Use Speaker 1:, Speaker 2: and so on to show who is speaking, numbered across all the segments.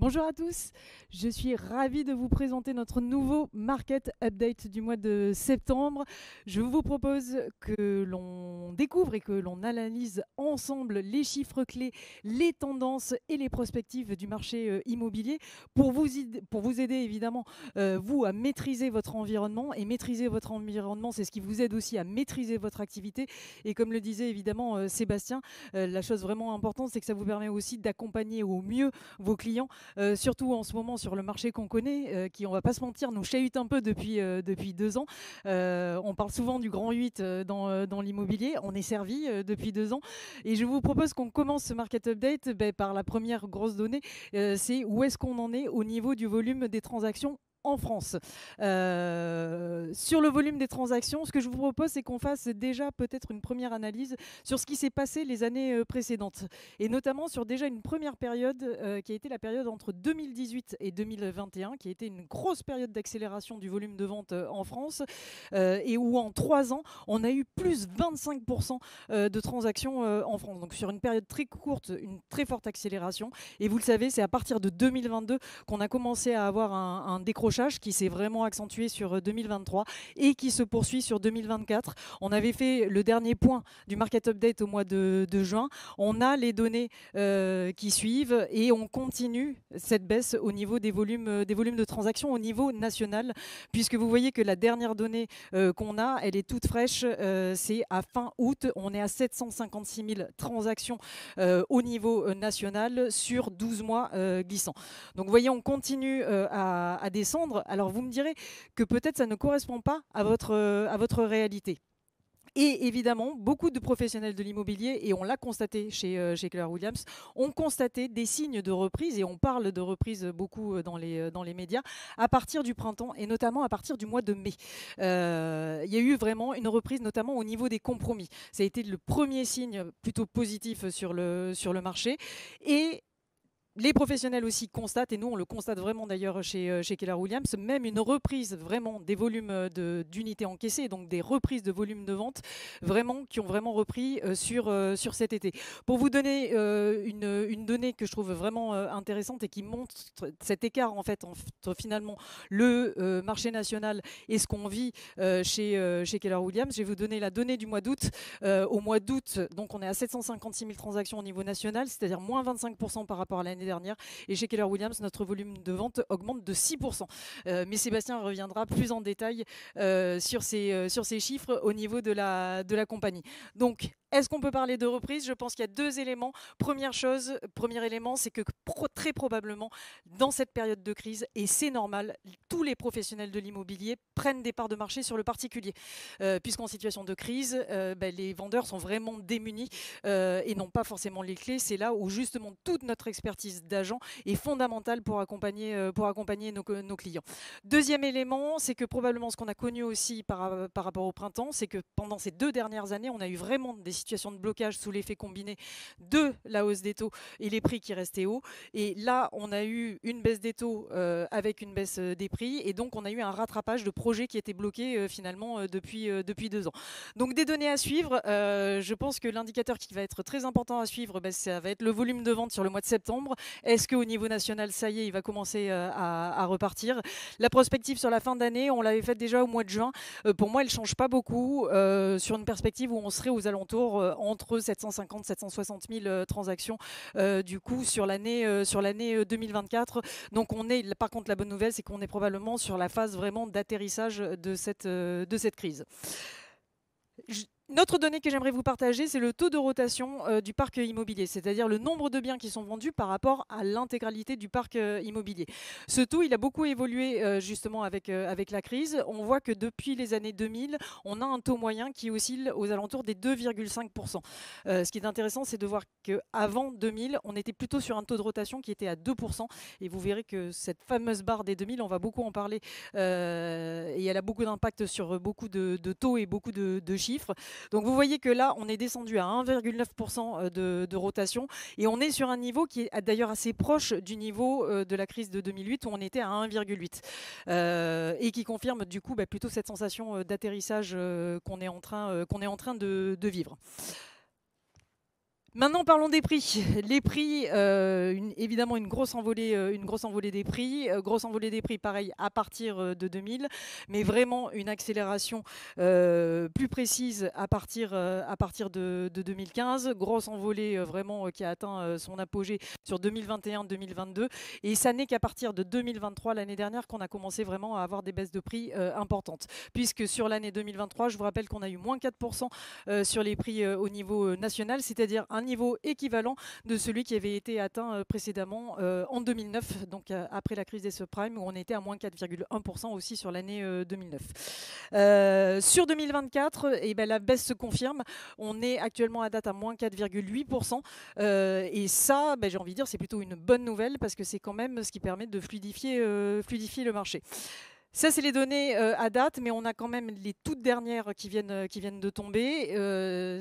Speaker 1: Bonjour à tous, je suis ravie de vous présenter notre nouveau Market Update du mois de septembre. Je vous propose que l'on découvre et que l'on analyse ensemble les chiffres clés, les tendances et les perspectives du marché immobilier pour vous aider évidemment, vous, à maîtriser votre environnement. Et maîtriser votre environnement, c'est ce qui vous aide aussi à maîtriser votre activité. Et comme le disait évidemment Sébastien, la chose vraiment importante, c'est que ça vous permet aussi d'accompagner au mieux vos clients. Surtout en ce moment sur le marché qu'on connaît, qui, on va pas se mentir, nous chahute un peu depuis 2 ans. On parle souvent du grand 8 dans l'immobilier. On est servi depuis 2 ans. Et je vous propose qu'on commence ce market update par la première grosse donnée. C'est où est-ce qu'on en est au niveau du volume des transactions en France. Sur le volume des transactions, ce que je vous propose, c'est qu'on fasse déjà peut-être une première analyse sur ce qui s'est passé les années précédentes, et notamment sur déjà une première période qui a été la période entre 2018 et 2021, qui a été une grosse période d'accélération du volume de vente en France, et où en 3 ans, on a eu plus 25% de transactions en France. Donc sur une période très courte, une très forte accélération. Et vous le savez, c'est à partir de 2022 qu'on a commencé à avoir un décrochage qui s'est vraiment accentué sur 2023 et qui se poursuit sur 2024. On avait fait le dernier point du Market Update au mois de juin. On a les données qui suivent et on continue cette baisse au niveau des volumes de transactions au niveau national, puisque vous voyez que la dernière donnée qu'on a, elle est toute fraîche, c'est à fin août. On est à 756 000 transactions au niveau national sur 12 mois glissants. Donc vous voyez, on continue à descendre. Alors vous me direz que peut-être ça ne correspond pas à votre réalité. Et évidemment, beaucoup de professionnels de l'immobilier, et on l'a constaté chez Keller Williams, ont constaté des signes de reprise, et on parle de reprise beaucoup dans les médias, à partir du printemps, et notamment à partir du mois de mai. Il y a eu vraiment une reprise, notamment au niveau des compromis. Ça a été le premier signe plutôt positif sur le marché. Et les professionnels aussi constatent, et nous on le constate vraiment d'ailleurs chez Keller Williams, même une reprise vraiment des volumes d'unités encaissées, donc des reprises de volumes de vente vraiment, qui ont vraiment repris sur cet été. Pour vous donner une donnée que je trouve vraiment intéressante et qui montre cet écart en fait entre finalement le marché national et ce qu'on vit chez Keller Williams, je vais vous donner la donnée du mois d'août. Au mois d'août, donc on est à 756 000 transactions au niveau national, c'est-à-dire moins 25% par rapport à l'année dernière. Et chez Keller Williams, notre volume de vente augmente de 6%. Mais Sébastien reviendra plus en détail sur ces chiffres au niveau de la compagnie. Donc, est-ce qu'on peut parler de reprise? Je pense qu'il y a deux éléments. Premier élément, c'est que très probablement, dans cette période de crise, et c'est normal, tous les professionnels de l'immobilier prennent des parts de marché sur le particulier. Puisqu'en situation de crise, les vendeurs sont vraiment démunis et n'ont pas forcément les clés. C'est là où justement toute notre expertise d'agent est fondamentale pour accompagner nos clients. Deuxième élément, c'est que probablement ce qu'on a connu aussi par rapport au printemps, c'est que pendant ces 2 dernières années, on a eu vraiment des situations de blocage sous l'effet combiné de la hausse des taux et les prix qui restaient hauts. Et là, on a eu une baisse des taux avec une baisse des prix, et donc on a eu un rattrapage de projets qui étaient bloqués finalement depuis 2 ans. Donc des données à suivre. Je pense que l'indicateur qui va être très important à suivre, ça va être le volume de vente sur le mois de septembre. Est-ce qu'au niveau national, ça y est, il va commencer à repartir? La prospective sur la fin d'année, on l'avait faite déjà au mois de juin. Pour moi, elle ne change pas beaucoup sur une perspective où on serait aux alentours entre 750 et 760 000 transactions du coup sur l'année 2024. Donc par contre, la bonne nouvelle, c'est qu'on est probablement sur la phase vraiment d'atterrissage de cette crise. Notre donnée que j'aimerais vous partager, c'est le taux de rotation du parc immobilier, c'est-à-dire le nombre de biens qui sont vendus par rapport à l'intégralité du parc immobilier. Ce taux, il a beaucoup évolué justement avec la crise. On voit que depuis les années 2000, on a un taux moyen qui oscille aux alentours des 2,5%. Ce qui est intéressant, c'est de voir qu'avant 2000, on était plutôt sur un taux de rotation qui était à 2%. Et vous verrez que cette fameuse barre des 2000, on va beaucoup en parler, et elle a beaucoup d'impact sur beaucoup de taux et beaucoup de chiffres. Donc vous voyez que là, on est descendu à 1,9% de rotation, et on est sur un niveau qui est d'ailleurs assez proche du niveau de la crise de 2008 où on était à 1,8, et qui confirme du coup plutôt cette sensation d'atterrissage qu'on est en train de vivre. Maintenant, parlons des prix. Les prix, évidemment, une grosse envolée grosse envolée des prix, pareil, à partir de 2000, mais vraiment une accélération plus précise à partir de 2015. Grosse envolée vraiment qui a atteint son apogée sur 2021-2022. Et ça n'est qu'à partir de 2023, l'année dernière, qu'on a commencé vraiment à avoir des baisses de prix importantes. Puisque sur l'année 2023, je vous rappelle qu'on a eu moins 4% sur les prix au niveau national, c'est-à-dire un niveau équivalent de celui qui avait été atteint précédemment en 2009, donc après la crise des subprimes, où on était à moins 4,1% aussi sur l'année 2009. Sur 2024, la baisse se confirme. On est actuellement à date à moins 4,8%. Et ça, j'ai envie de dire, c'est plutôt une bonne nouvelle parce que c'est quand même ce qui permet de fluidifier le marché. Ça, c'est les données à date, mais on a quand même les toutes dernières qui viennent de tomber.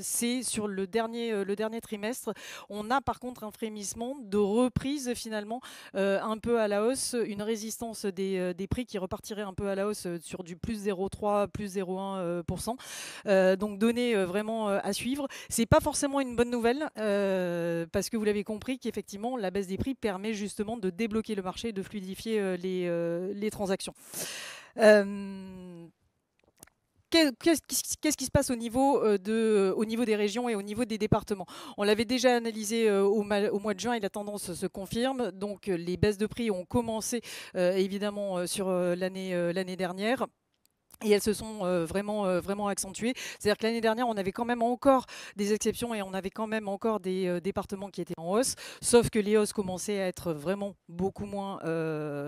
Speaker 1: C'est sur le dernier trimestre. On a par contre un frémissement de reprise finalement un peu à la hausse, une résistance des prix qui repartirait un peu à la hausse sur du plus 0,3, plus 0,1%. Donc données vraiment à suivre. C'est pas forcément une bonne nouvelle parce que vous l'avez compris qu'effectivement la baisse des prix permet justement de débloquer le marché et de fluidifier les transactions. Qu'est-ce qui se passe au niveau des régions et au niveau des départements? On l'avait déjà analysé au mois de juin et la tendance se confirme. Donc les baisses de prix ont commencé évidemment sur l'année dernière. Et elles se sont vraiment accentuées. C'est-à-dire que l'année dernière, on avait quand même encore des exceptions et on avait quand même encore des départements qui étaient en hausse, sauf que les hausses commençaient à être vraiment beaucoup moins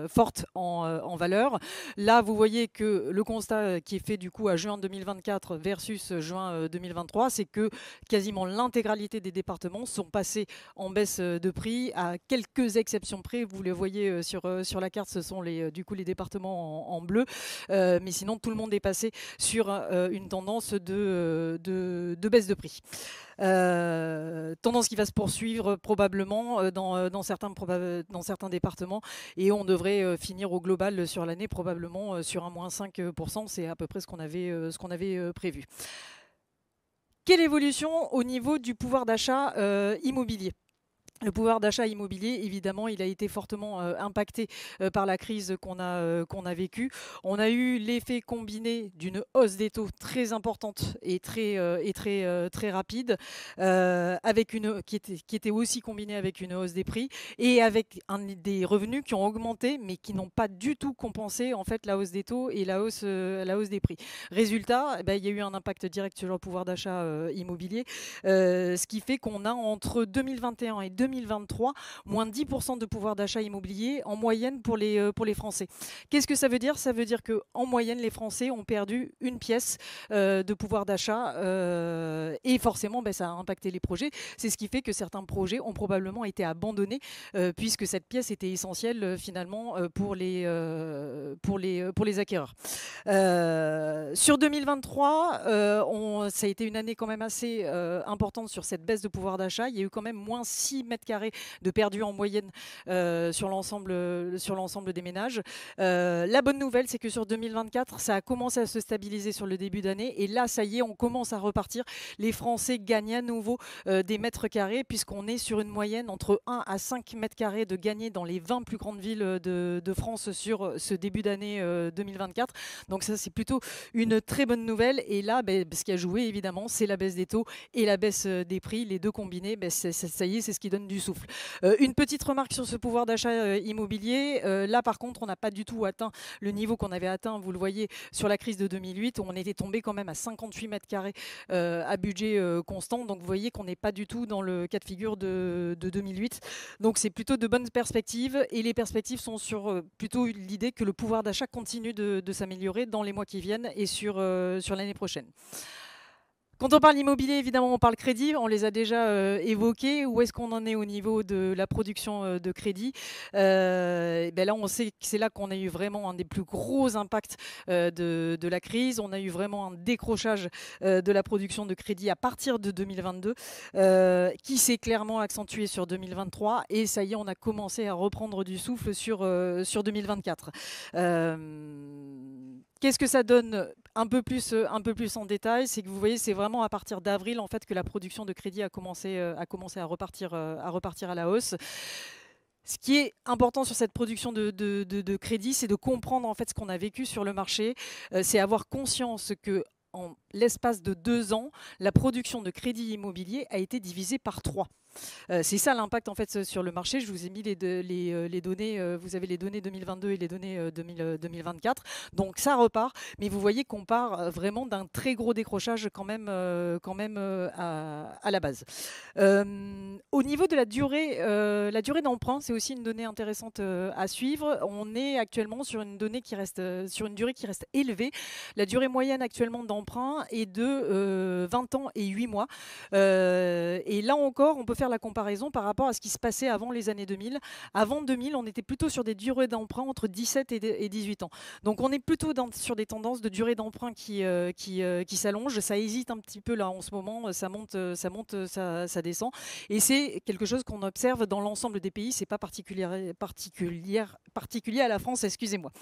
Speaker 1: fortes en valeur. Là, vous voyez que le constat qui est fait du coup à juin 2024 versus juin 2023, c'est que quasiment l'intégralité des départements sont passés en baisse de prix, à quelques exceptions près. Vous le voyez sur la carte, ce sont du coup les départements en bleu. Mais sinon, tout le monde est passé sur une tendance de baisse de prix. Tendance qui va se poursuivre probablement dans certains départements, et on devrait finir au global sur l'année probablement sur un moins 5%. C'est à peu près ce qu'on avait prévu. Quelle évolution au niveau du pouvoir d'achat immobilier? Le pouvoir d'achat immobilier, évidemment, il a été fortement impacté par la crise qu'on a vécue. On a eu l'effet combiné d'une hausse des taux très importante et très rapide, qui était aussi combinée avec une hausse des prix et avec des revenus qui ont augmenté, mais qui n'ont pas du tout compensé en fait la hausse des taux et la hausse des prix. Résultat, il y a eu un impact direct sur le pouvoir d'achat immobilier, ce qui fait qu'on a entre 2021 et 2023, moins 10% de pouvoir d'achat immobilier en moyenne pour les Français. Qu'est-ce que ça veut dire? Ça veut dire qu'en moyenne, les Français ont perdu une pièce de pouvoir d'achat et forcément, ça a impacté les projets. C'est ce qui fait que certains projets ont probablement été abandonnés puisque cette pièce était essentielle finalement pour les acquéreurs. Sur 2023, ça a été une année quand même assez importante sur cette baisse de pouvoir d'achat. Il y a eu quand même moins 6 mètres carrés de perdus en moyenne sur l'ensemble des ménages. La bonne nouvelle, c'est que sur 2024, ça a commencé à se stabiliser sur le début d'année. Et là, ça y est, on commence à repartir. Les Français gagnent à nouveau des mètres carrés, puisqu'on est sur une moyenne entre 1 à 5 mètres carrés de gagner dans les 20 plus grandes villes de France sur ce début d'année 2024. Donc ça, c'est plutôt une très bonne nouvelle. Et là, ce qui a joué, évidemment, c'est la baisse des taux et la baisse des prix. Les deux combinés, ça y est, c'est ce qui donne du souffle. Une petite remarque sur ce pouvoir d'achat immobilier. Là, par contre, on n'a pas du tout atteint le niveau qu'on avait atteint, vous le voyez, sur la crise de 2008, où on était tombé quand même à 58 mètres carrés à budget constant. Donc, vous voyez qu'on n'est pas du tout dans le cas de figure de 2008. Donc, c'est plutôt de bonnes perspectives. Et les perspectives sont sur plutôt l'idée que le pouvoir d'achat continue de s'améliorer dans les mois qui viennent et sur l'année prochaine. Quand on parle immobilier, évidemment, on parle crédit. On les a déjà évoqués. Où est-ce qu'on en est au niveau de la production de crédit? Là, on sait que c'est là qu'on a eu vraiment un des plus gros impacts de la crise. On a eu vraiment un décrochage de la production de crédit à partir de 2022 qui s'est clairement accentué sur 2023. Et ça y est, on a commencé à reprendre du souffle sur 2024. Qu'est-ce que ça donne un peu plus en détail? C'est que vous voyez, c'est vraiment à partir d'avril en fait que la production de crédit a commencé à repartir à la hausse. Ce qui est important sur cette production de crédit, c'est de comprendre en fait ce qu'on a vécu sur le marché. C'est avoir conscience que en l'espace de 2 ans, la production de crédit immobilier a été divisée par 3. C'est ça l'impact en fait sur le marché. Je vous ai mis les données, vous avez les données 2022 et les données 2024. Donc ça repart, mais vous voyez qu'on part vraiment d'un très gros décrochage quand même à la base. Au niveau de la durée d'emprunt, c'est aussi une donnée intéressante à suivre. On est actuellement sur une donnée qui reste, sur une durée qui reste élevée. La durée moyenne actuellement d'emprunt est de 20 ans et 8 mois. Et là encore, on peut faire la comparaison par rapport à ce qui se passait avant les années 2000. Avant 2000, on était plutôt sur des durées d'emprunt entre 17 et 18 ans. Donc on est plutôt sur des tendances de durée d'emprunt qui s'allongent. Ça hésite un petit peu là en ce moment, ça monte, ça descend. Et c'est quelque chose qu'on observe dans l'ensemble des pays. C'est pas particulier à la France, excusez-moi.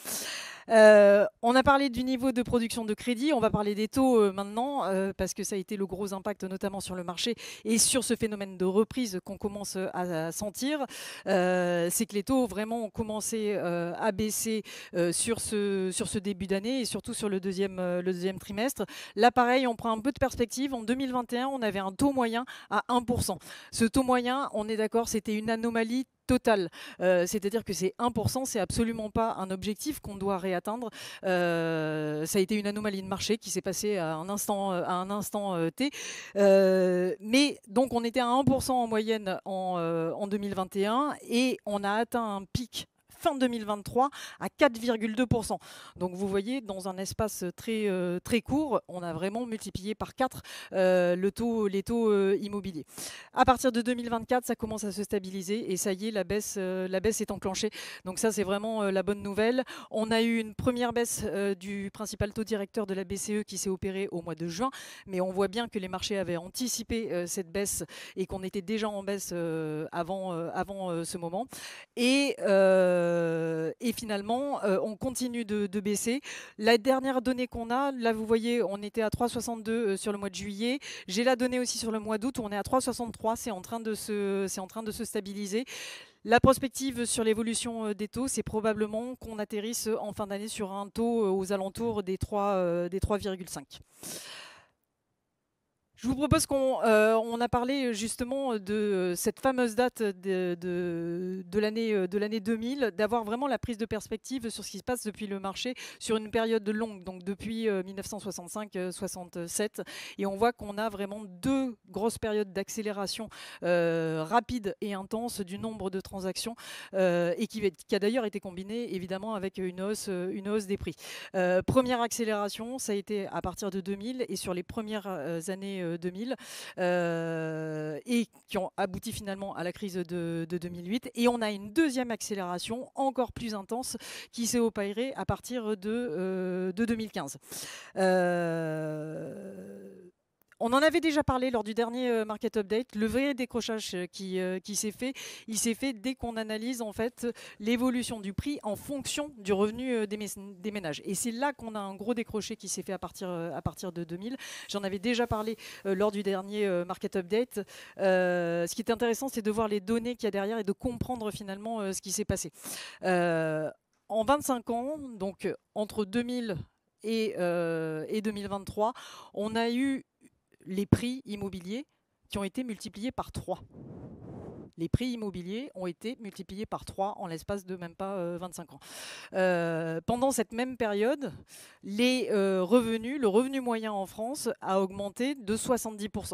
Speaker 1: On a parlé du niveau de production de crédit, on va parler des taux maintenant, parce que ça a été le gros impact notamment sur le marché et sur ce phénomène de reprise qu'on commence à sentir. C'est que les taux vraiment ont commencé à baisser sur ce début d'année et surtout sur le deuxième trimestre. Là, pareil, on prend un peu de perspective. En 2021, on avait un taux moyen à 1%. Ce taux moyen, on est d'accord, c'était une anomalie totale. C'est-à-dire que c'est 1%, c'est absolument pas un objectif qu'on doit réatteindre. Ça a été une anomalie de marché qui s'est passée à un instant T. Mais donc on était à 1% en moyenne en 2021 et on a atteint un pic fin 2023 à 4,2%. Donc vous voyez, dans un espace très court, on a vraiment multiplié par 4 les taux immobiliers. À partir de 2024, ça commence à se stabiliser et ça y est, la baisse est enclenchée. Donc ça, c'est vraiment la bonne nouvelle. On a eu une première baisse du principal taux directeur de la BCE qui s'est opérée au mois de juin, mais on voit bien que les marchés avaient anticipé cette baisse et qu'on était déjà en baisse avant ce moment. Et finalement, on continue de baisser. La dernière donnée qu'on a, là vous voyez, on était à 3,62 sur le mois de juillet. J'ai la donnée aussi sur le mois d'août où on est à 3,63. C'est en train de se stabiliser. La prospective sur l'évolution des taux, c'est probablement qu'on atterrisse en fin d'année sur un taux aux alentours des 3,5. Je vous propose on a parlé justement de cette fameuse date de l'année 2000, d'avoir vraiment la prise de perspective sur ce qui se passe depuis le marché sur une période longue, donc depuis 1965-67. Et on voit qu'on a vraiment 2 grosses périodes d'accélération rapide et intense du nombre de transactions et qui a d'ailleurs été combinée évidemment avec une hausse des prix. Première accélération, ça a été à partir de 2000 et sur les premières années 2000 et qui ont abouti finalement à la crise de 2008. Et on a une deuxième accélération encore plus intense qui s'est opérée à partir de 2015. On en avait déjà parlé lors du dernier Market Update. Le vrai décrochage qui s'est fait, il s'est fait dès qu'on analyse en fait l'évolution du prix en fonction du revenu des ménages. Et c'est là qu'on a un gros décroché qui s'est fait à partir de 2000. J'en avais déjà parlé lors du dernier Market Update. Ce qui est intéressant, c'est de voir les données qu'il y a derrière et de comprendre finalement ce qui s'est passé. En 25 ans, donc entre 2000 et 2023, on a eu les prix immobiliers qui ont été multipliés par 3. Les prix immobiliers ont été multipliés par 3 en l'espace de même pas 25 ans. Pendant cette même période, le revenu moyen en France a augmenté de 70%.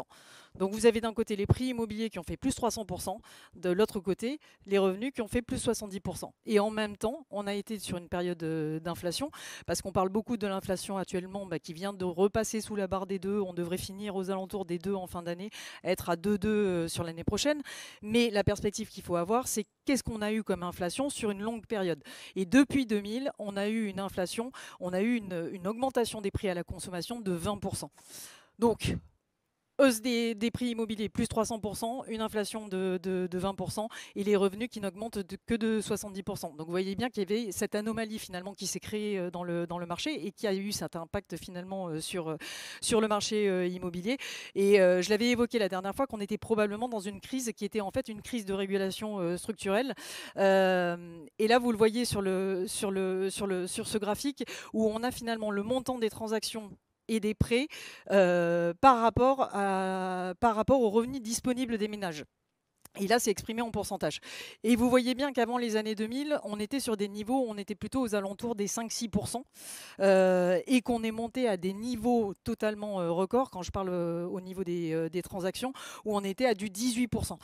Speaker 1: Donc vous avez d'un côté les prix immobiliers qui ont fait plus 300%, de l'autre côté les revenus qui ont fait plus 70%. Et en même temps, on a été sur une période d'inflation, parce qu'on parle beaucoup de l'inflation actuellement qui vient de repasser sous la barre des 2. On devrait finir aux alentours des 2 en fin d'année, être à 2,2 sur l'année prochaine. Mais la perspective qu'il faut avoir, c'est qu'est-ce qu'on a eu comme inflation sur une longue période. Et depuis 2000, on a eu une inflation, on a eu une augmentation des prix à la consommation de 20%. Donc, hausse des prix immobiliers plus 300%, une inflation de 20% et les revenus qui n'augmentent que de 70%. Donc vous voyez bien qu'il y avait cette anomalie finalement qui s'est créée dans le marché et qui a eu cet impact finalement sur le marché immobilier. Et je l'avais évoqué la dernière fois qu'on était probablement dans une crise qui était en fait une crise de régulation structurelle. Et là, vous le voyez sur ce graphique où on a finalement le montant des transactions et des prêts par rapport aux revenus disponibles des ménages. Et là, c'est exprimé en pourcentage. Et vous voyez bien qu'avant les années 2000, on était sur des niveaux, on était plutôt aux alentours des 5-6%, et qu'on est monté à des niveaux totalement records, quand je parle au niveau des transactions, où on était à du 18%.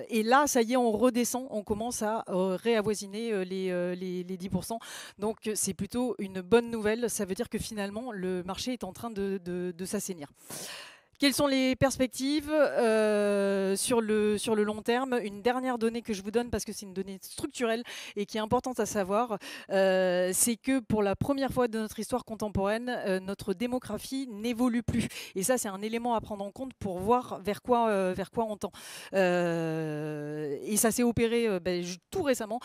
Speaker 1: Et là, ça y est, on redescend, on commence à réavoisiner les 10%. Donc, c'est plutôt une bonne nouvelle. Ça veut dire que finalement, le marché est en train de s'assainir. Quelles sont les perspectives sur le long terme? Une dernière donnée que je vous donne, parce que c'est une donnée structurelle et qui est importante à savoir, c'est que pour la première fois de notre histoire contemporaine, notre démographie n'évolue plus. Et ça, c'est un élément à prendre en compte pour voir vers quoi on tend. Et ça s'est opéré tout récemment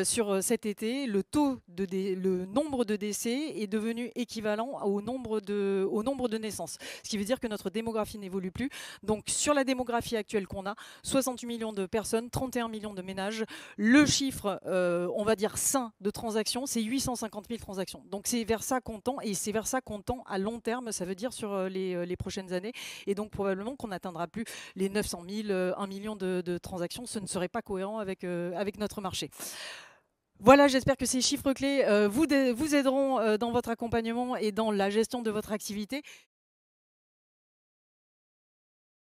Speaker 1: sur cet été. Le nombre de décès est devenu équivalent au nombre de naissances. Ce qui veut dire que notre démographie n'évolue plus. Donc sur la démographie actuelle qu'on a, 68 millions de personnes, 31 millions de ménages. Le chiffre, on va dire sain de transactions, c'est 850 000 transactions. Donc c'est vers ça qu'on tend, et c'est vers ça qu'on tend à long terme, ça veut dire sur les prochaines années. Et donc probablement qu'on n'atteindra plus les 900 000, 1 million de transactions. Ce ne serait pas cohérent avec notre marché. Voilà, j'espère que ces chiffres clés vous aideront dans votre accompagnement et dans la gestion de votre activité.